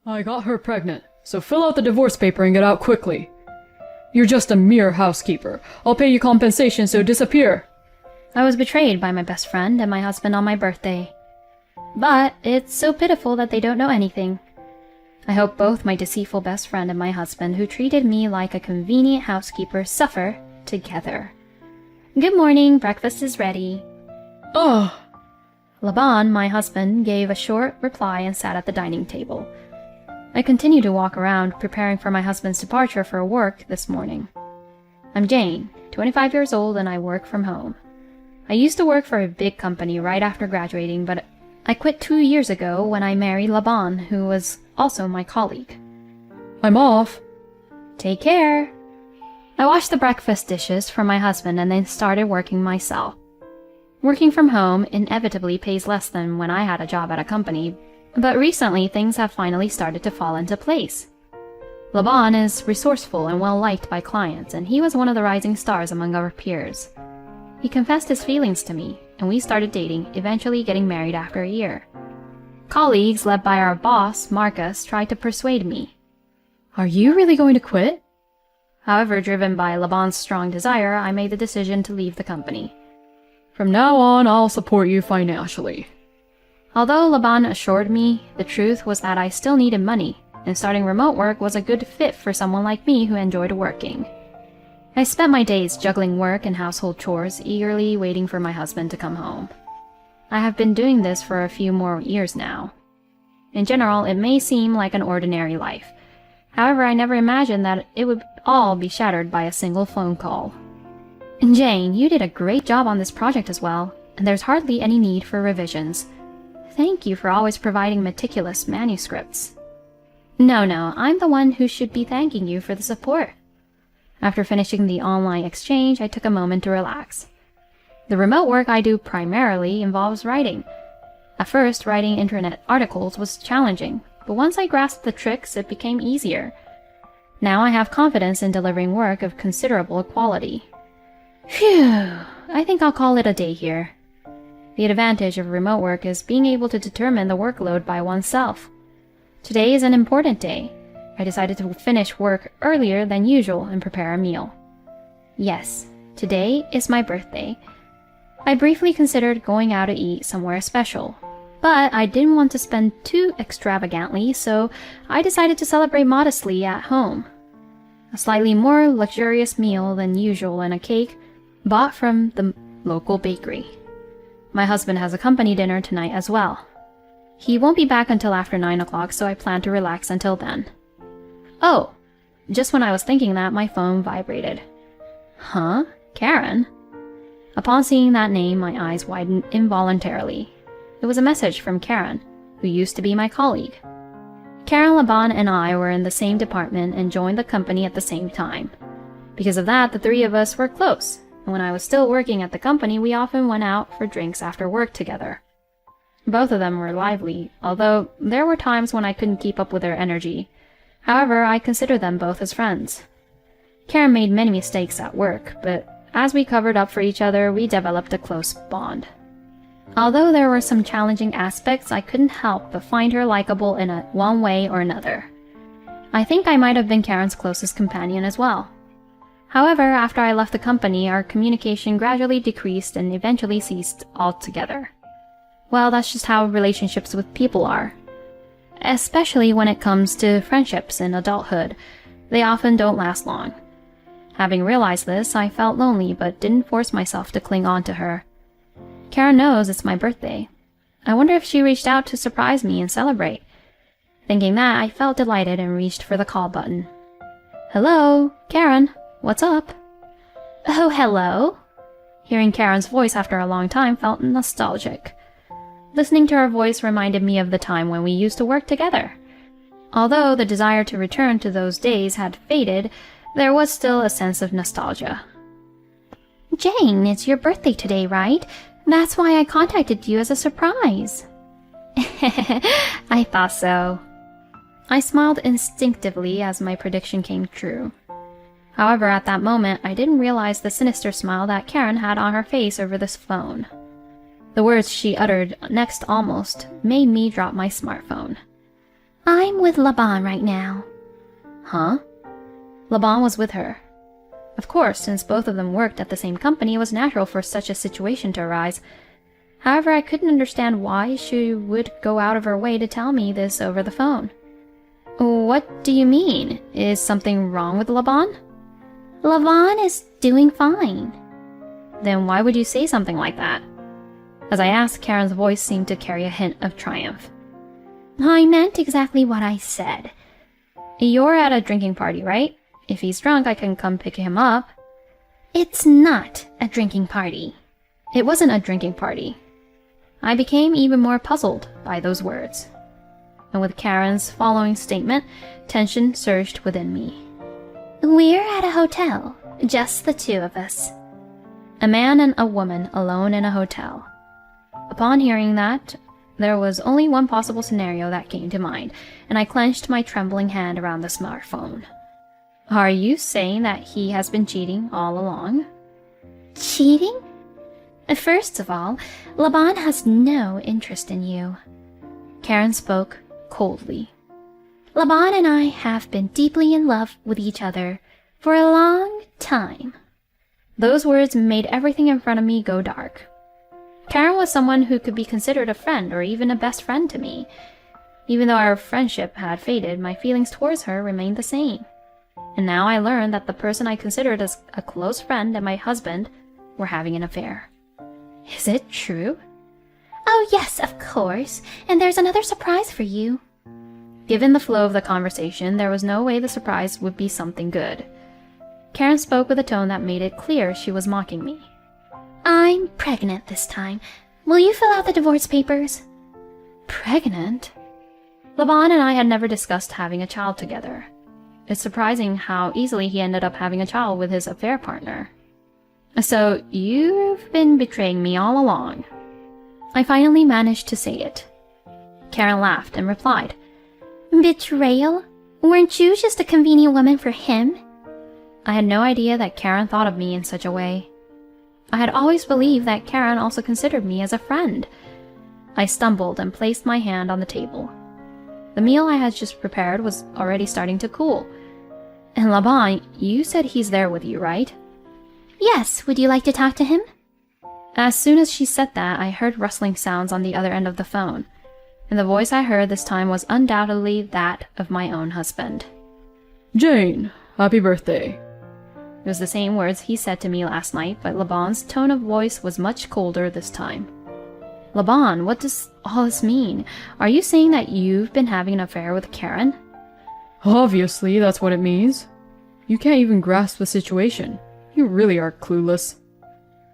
I got her pregnant, so fill out the divorce paper and get out quickly. You're just a mere housekeeper. I'll pay you compensation, so disappear. I was betrayed by my best friend and my husband on my birthday. But it's so pitiful that they don't know anything. I hope both my deceitful best friend and my husband, who treated me like a convenient housekeeper, suffer together. Good morning, breakfast is ready. Ugh. Laban, my husband, gave a short reply and sat at the dining table. I continued to walk around, preparing for my husband's departure for work this morning. I'm Jane, 25 years old, and I work from home. I used to work for a big company right after graduating, but I quit 2 years ago when I married Laban, who was also my colleague. I'm off. Take care. I washed the breakfast dishes for my husband and then started working myself. Working from home inevitably pays less than when I had a job at a company, but recently things have finally started to fall into place. Laban is resourceful and well-liked by clients, and he was one of the rising stars among our peers. He confessed his feelings to me, and we started dating, eventually getting married after a year. Colleagues, led by our boss, Marcus, tried to persuade me. Are you really going to quit? However, driven by Laban's strong desire, I made the decision to leave the company. From now on, I'll support you financially. Although Laban assured me, the truth was that I still needed money, and starting remote work was a good fit for someone like me who enjoyed working. I spent my days juggling work and household chores, eagerly waiting for my husband to come home. I have been doing this for a few more years now. In general, it may seem like an ordinary life. However, I never imagined that it would all be shattered by a single phone call. Jane, you did a great job on this project as well, and there's hardly any need for revisions. Thank you for always providing meticulous manuscripts. No, I'm the one who should be thanking you for the support. After finishing the online exchange, I took a moment to relax. The remote work I do primarily involves writing. At first, writing internet articles was challenging, but once I grasped the tricks, it became easier. Now I have confidence in delivering work of considerable quality. Phew, I think I'll call it a day here. The advantage of remote work is being able to determine the workload by oneself. Today is an important day. I decided to finish work earlier than usual and prepare a meal. Yes, today is my birthday. I briefly considered going out to eat somewhere special, but I didn't want to spend too extravagantly, so I decided to celebrate modestly at home. A slightly more luxurious meal than usual and a cake bought from the local bakery. My husband has a company dinner tonight as well. He won't be back until after 9 o'clock, so I plan to relax until then. Oh, just when I was thinking that, my phone vibrated. Huh? Karen? Upon seeing that name, my eyes widened involuntarily. It was a message from Karen, who used to be my colleague. Karen, Laban, and I were in the same department and joined the company at the same time. Because of that, the three of us were close, and when I was still working at the company, we often went out for drinks after work together. Both of them were lively, although there were times when I couldn't keep up with their energy. However, I consider them both as friends. Karen made many mistakes at work, but as we covered up for each other, we developed a close bond. Although there were some challenging aspects, I couldn't help but find her likable in one way or another. I think I might have been Karen's closest companion as well. However, after I left the company, our communication gradually decreased and eventually ceased altogether. Well, that's just how relationships with people are. Especially when it comes to friendships in adulthood, they often don't last long. Having realized this, I felt lonely but didn't force myself to cling on to her. Karen knows it's my birthday. I wonder if she reached out to surprise me and celebrate. Thinking that, I felt delighted and reached for the call button. Hello, Karen, what's up? Oh, hello. Hearing Karen's voice after a long time felt nostalgic. Listening to her voice reminded me of the time when we used to work together. Although the desire to return to those days had faded, there was still a sense of nostalgia. Jane, it's your birthday today, right? That's why I contacted you as a surprise. I thought so. I smiled instinctively as my prediction came true. However, at that moment, I didn't realize the sinister smile that Karen had on her face over this phone. The words she uttered next almost made me drop my smartphone. I'm with Laban right now. Huh? Laban was with her. Of course, since both of them worked at the same company, it was natural for such a situation to arise. However, I couldn't understand why she would go out of her way to tell me this over the phone. What do you mean? Is something wrong with Laban? Laban is doing fine. Then why would you say something like that? As I asked, Karen's voice seemed to carry a hint of triumph. I meant exactly what I said. You're at a drinking party, right? If he's drunk, I can come pick him up. It's not a drinking party. It wasn't a drinking party. I became even more puzzled by those words. And with Karen's following statement, tension surged within me. We're at a hotel, just the two of us. A man and a woman alone in a hotel. Upon hearing that, there was only one possible scenario that came to mind, and I clenched my trembling hand around the smartphone. Are you saying that he has been cheating all along? Cheating? First of all, Laban has no interest in you. Karen spoke coldly. Laban and I have been deeply in love with each other for a long time. Those words made everything in front of me go dark. Karen was someone who could be considered a friend or even a best friend to me. Even though our friendship had faded, my feelings towards her remained the same. And now I learned that the person I considered as a close friend and my husband were having an affair. Is it true? Oh yes, of course. And there's another surprise for you. Given the flow of the conversation, there was no way the surprise would be something good. Karen spoke with a tone that made it clear she was mocking me. I'm pregnant this time. Will you fill out the divorce papers? Pregnant? Laban and I had never discussed having a child together. It's surprising how easily he ended up having a child with his affair partner. So, you've been betraying me all along. I finally managed to say it. Karen laughed and replied, Betrayal? Weren't you just a convenient woman for him? I had no idea that Karen thought of me in such a way. I had always believed that Karen also considered me as a friend. I stumbled and placed my hand on the table. The meal I had just prepared was already starting to cool. And Laban, you said he's there with you, right? Yes, would you like to talk to him? As soon as she said that, I heard rustling sounds on the other end of the phone, and the voice I heard this time was undoubtedly that of my own husband. Jane, happy birthday. It was the same words he said to me last night, but Laban's tone of voice was much colder this time. Laban, what does all this mean? Are you saying that you've been having an affair with Karen? Obviously, that's what it means. You can't even grasp the situation. You really are clueless.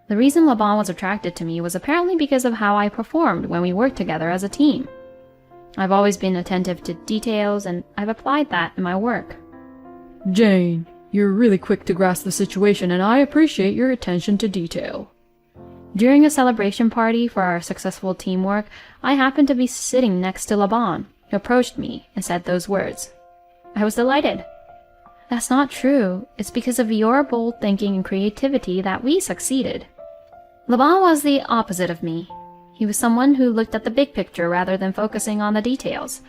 The reason Laban was attracted to me was apparently because of how I performed when we worked together as a team. I've always been attentive to details, and I've applied that in my work. Jane, you're really quick to grasp the situation, and I appreciate your attention to detail. During a celebration party for our successful teamwork, I happened to be sitting next to Laban, who approached me and said those words. I was delighted. That's not true. It's because of your bold thinking and creativity that we succeeded. Laban was the opposite of me. He was someone who looked at the big picture rather than focusing on the details.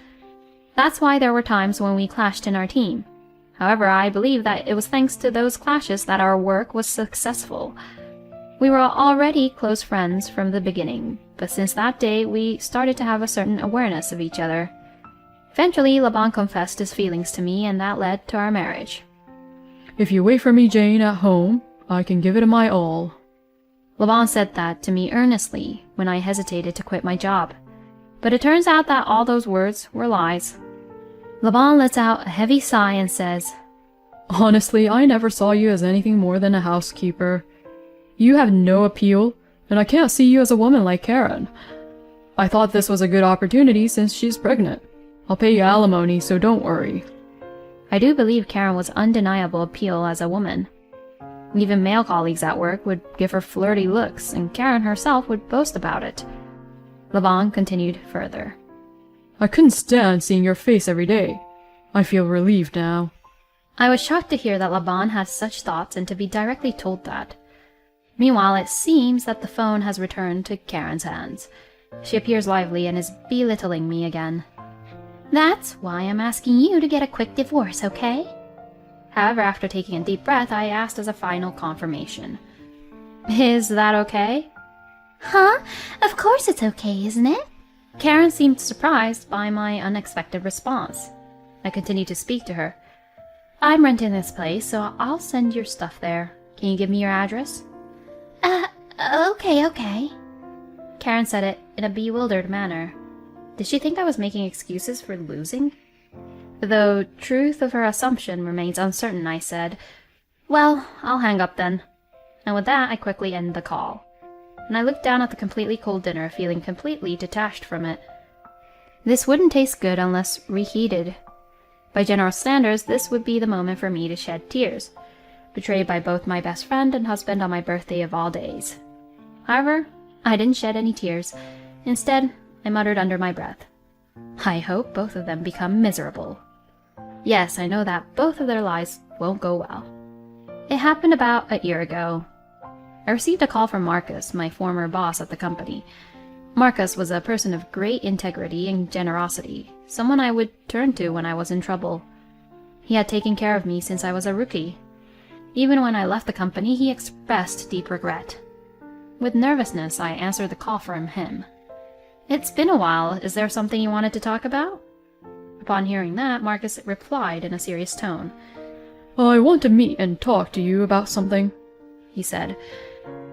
That's why there were times when we clashed in our team. However, I believe that it was thanks to those clashes that our work was successful. We were already close friends from the beginning, but since that day we started to have a certain awareness of each other. Eventually, Laban confessed his feelings to me, and that led to our marriage. If you wait for me, Jane, at home, I can give it my all. Laban said that to me earnestly when I hesitated to quit my job. But it turns out that all those words were lies. Laban lets out a heavy sigh and says, Honestly, I never saw you as anything more than a housekeeper. You have no appeal, and I can't see you as a woman like Karen. I thought this was a good opportunity since she's pregnant. I'll pay you alimony, so don't worry. I do believe Karen was undeniable appeal as a woman. Even male colleagues at work would give her flirty looks, and Karen herself would boast about it. Laban continued further. I couldn't stand seeing your face every day. I feel relieved now. I was shocked to hear that Laban had such thoughts and to be directly told that. Meanwhile, it seems that the phone has returned to Karen's hands. She appears lively and is belittling me again. That's why I'm asking you to get a quick divorce, okay? However, after taking a deep breath, I asked as a final confirmation. Is that okay? Huh? Of course it's okay, isn't it? Karen seemed surprised by my unexpected response. I continued to speak to her. I'm renting this place, so I'll send your stuff there. Can you give me your address? Okay. Karen said it in a bewildered manner. Did she think I was making excuses for losing? Though truth of her assumption remains uncertain, I said, well, I'll hang up then. And with that, I quickly ended the call. And I looked down at the completely cold dinner, feeling completely detached from it. This wouldn't taste good unless reheated. By general standards, this would be the moment for me to shed tears, betrayed by both my best friend and husband on my birthday of all days. However, I didn't shed any tears. Instead, I muttered under my breath, I hope both of them become miserable. Yes, I know that both of their lives won't go well. It happened about a year ago. I received a call from Marcus, my former boss at the company. Marcus was a person of great integrity and generosity, someone I would turn to when I was in trouble. He had taken care of me since I was a rookie. Even when I left the company, he expressed deep regret. With nervousness, I answered the call from him. It's been a while. Is there something you wanted to talk about? Upon hearing that, Marcus replied in a serious tone. I want to meet and talk to you about something, he said.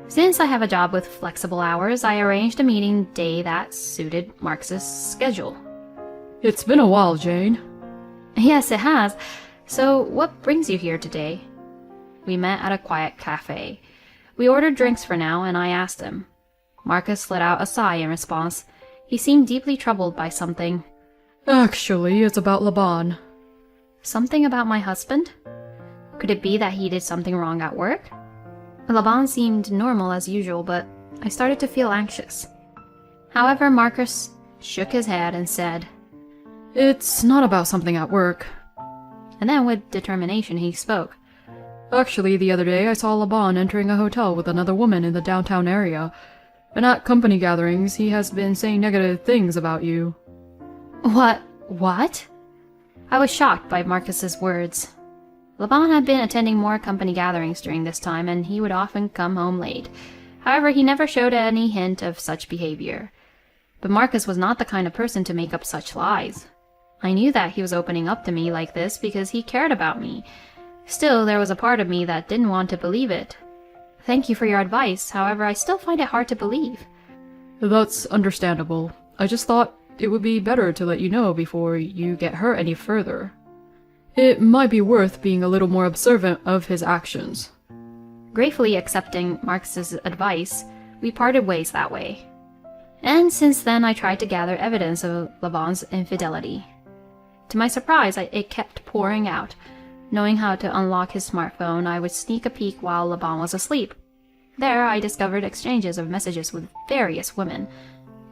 Since I have a job with flexible hours, I arranged a meeting day that suited Marcus's schedule. It's been a while, Jane. Yes, it has. So what brings you here today? We met at a quiet cafe. We ordered drinks for now, and I asked him. Marcus let out a sigh in response. He seemed deeply troubled by something. Actually, it's about Laban. Something about my husband? Could it be that he did something wrong at work? Laban seemed normal as usual, but I started to feel anxious. However, Marcus shook his head and said, It's not about something at work. And then with determination he spoke. Actually, the other day I saw Laban entering a hotel with another woman in the downtown area, and at company gatherings he has been saying negative things about you. What? I was shocked by Marcus's words. Laban had been attending more company gatherings during this time, and he would often come home late. However, he never showed any hint of such behavior. But Marcus was not the kind of person to make up such lies. I knew that he was opening up to me like this because he cared about me. Still, there was a part of me that didn't want to believe it. Thank you for your advice, however, I still find it hard to believe. That's understandable. I just thought it would be better to let you know before you get hurt any further. It might be worth being a little more observant of his actions. Gratefully accepting Marcus's advice, we parted ways that way. And since then I tried to gather evidence of Laban's infidelity. To my surprise, it kept pouring out. Knowing how to unlock his smartphone, I would sneak a peek while Laban was asleep. There I discovered exchanges of messages with various women.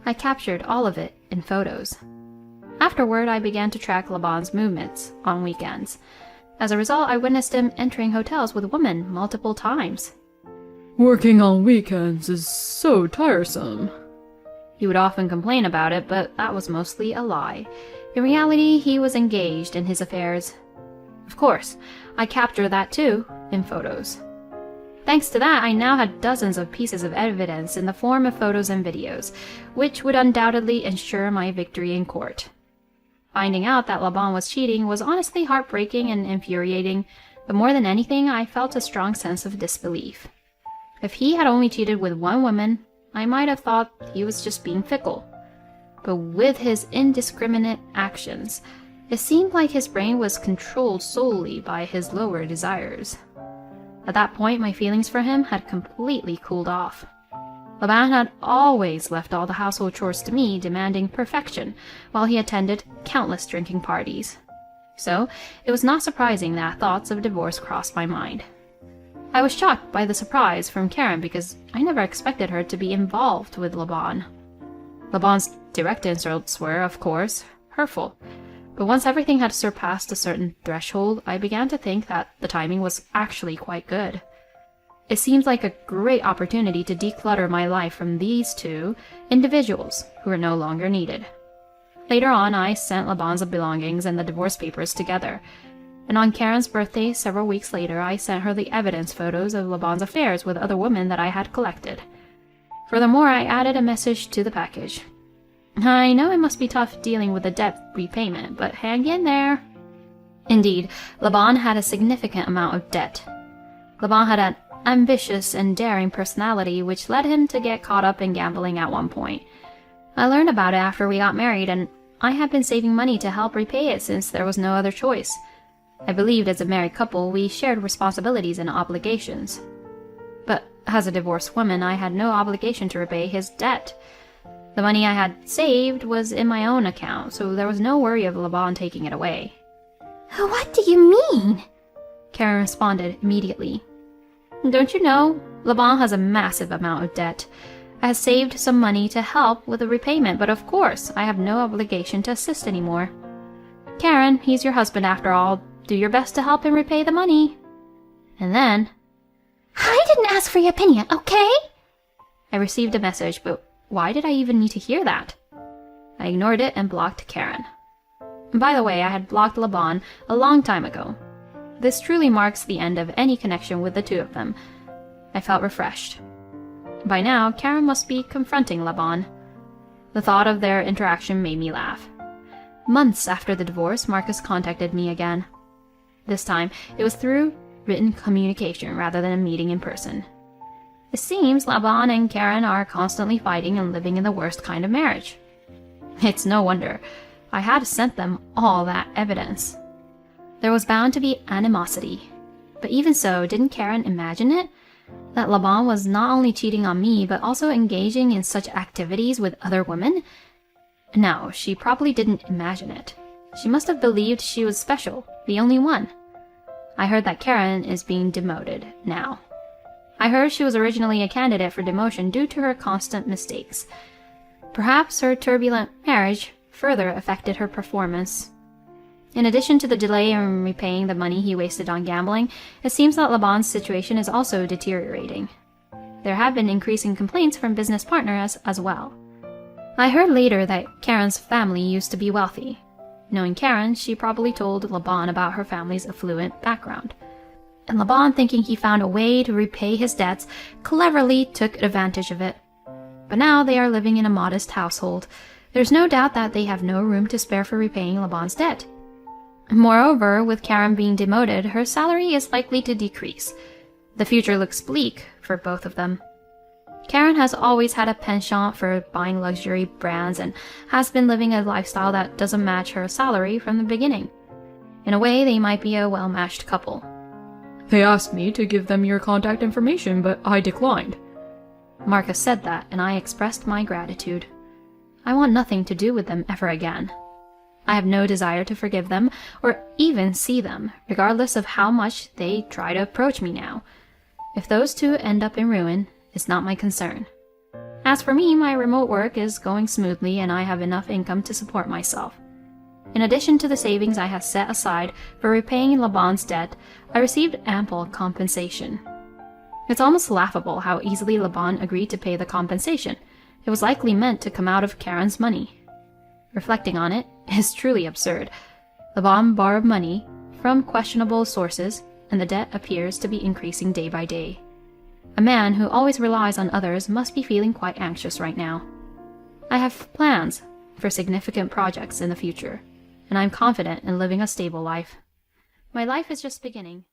I captured all of it in photos. Afterward, I began to track Laban's movements on weekends. As a result, I witnessed him entering hotels with women multiple times. Working on weekends is so tiresome. He would often complain about it, but that was mostly a lie. In reality, he was engaged in his affairs. Of course, I captured that too, in photos. Thanks to that, I now had dozens of pieces of evidence in the form of photos and videos, which would undoubtedly ensure my victory in court. Finding out that Laban was cheating was honestly heartbreaking and infuriating, but more than anything, I felt a strong sense of disbelief. If he had only cheated with one woman, I might have thought he was just being fickle. But with his indiscriminate actions, it seemed like his brain was controlled solely by his lower desires. At that point, my feelings for him had completely cooled off. Laban had always left all the household chores to me, demanding perfection, while he attended countless drinking parties. So, it was not surprising that thoughts of divorce crossed my mind. I was shocked by the surprise from Karen because I never expected her to be involved with Laban. Laban's direct insults were, of course, hurtful. But once everything had surpassed a certain threshold, I began to think that the timing was actually quite good. It seemed like a great opportunity to declutter my life from these two individuals who were no longer needed. Later on, I sent Laban's belongings and the divorce papers together, and on Karen's birthday several weeks later, I sent her the evidence photos of Laban's affairs with other women that I had collected. Furthermore, I added a message to the package. I know it must be tough dealing with the debt repayment, but hang in there. Indeed, Laban had a significant amount of debt. Laban had an ambitious and daring personality, which led him to get caught up in gambling at one point. I learned about it after we got married, and I had been saving money to help repay it since there was no other choice. I believed as a married couple we shared responsibilities and obligations. But as a divorced woman, I had no obligation to repay his debt. The money I had saved was in my own account, so there was no worry of Laban taking it away. What do you mean? Karen responded immediately. Don't you know, Laban has a massive amount of debt. I have saved some money to help with the repayment, but of course, I have no obligation to assist anymore. Karen, he's your husband after all. Do your best to help him repay the money. And then... I didn't ask for your opinion, okay? I received a message, but why did I even need to hear that? I ignored it and blocked Karen. By the way, I had blocked Laban a long time ago. This truly marks the end of any connection with the two of them. I felt refreshed. By now, Karen must be confronting Laban. The thought of their interaction made me laugh. Months after the divorce, Marcus contacted me again. This time, it was through written communication rather than a meeting in person. It seems Laban and Karen are constantly fighting and living in the worst kind of marriage. It's no wonder. I had sent them all that evidence. There was bound to be animosity. But even so, didn't Karen imagine it? That Laban was not only cheating on me, but also engaging in such activities with other women? No, she probably didn't imagine it. She must have believed she was special, the only one. I heard that Karen is being demoted now. I heard she was originally a candidate for demotion due to her constant mistakes. Perhaps her turbulent marriage further affected her performance. In addition to the delay in repaying the money he wasted on gambling, it seems that Laban's situation is also deteriorating. There have been increasing complaints from business partners as well. I heard later that Karen's family used to be wealthy. Knowing Karen, she probably told Laban about her family's affluent background. And Laban, thinking he found a way to repay his debts, cleverly took advantage of it. But now they are living in a modest household. There's no doubt that they have no room to spare for repaying Laban's debt. Moreover, with Karen being demoted, her salary is likely to decrease. The future looks bleak for both of them. Karen has always had a penchant for buying luxury brands and has been living a lifestyle that doesn't match her salary from the beginning. In a way, they might be a well-matched couple. They asked me to give them your contact information, but I declined. Marcus said that, and I expressed my gratitude. I want nothing to do with them ever again. I have no desire to forgive them or even see them, regardless of how much they try to approach me now. If those two end up in ruin, it's not my concern. As for me, my remote work is going smoothly and I have enough income to support myself. In addition to the savings I have set aside for repaying Laban's debt, I received ample compensation. It's almost laughable how easily Laban agreed to pay the compensation. It was likely meant to come out of Karen's money. Reflecting on it is truly absurd. Laban borrowed money from questionable sources, and the debt appears to be increasing day by day. A man who always relies on others must be feeling quite anxious right now. I have plans for significant projects in the future, and I'm confident in living a stable life. My life is just beginning.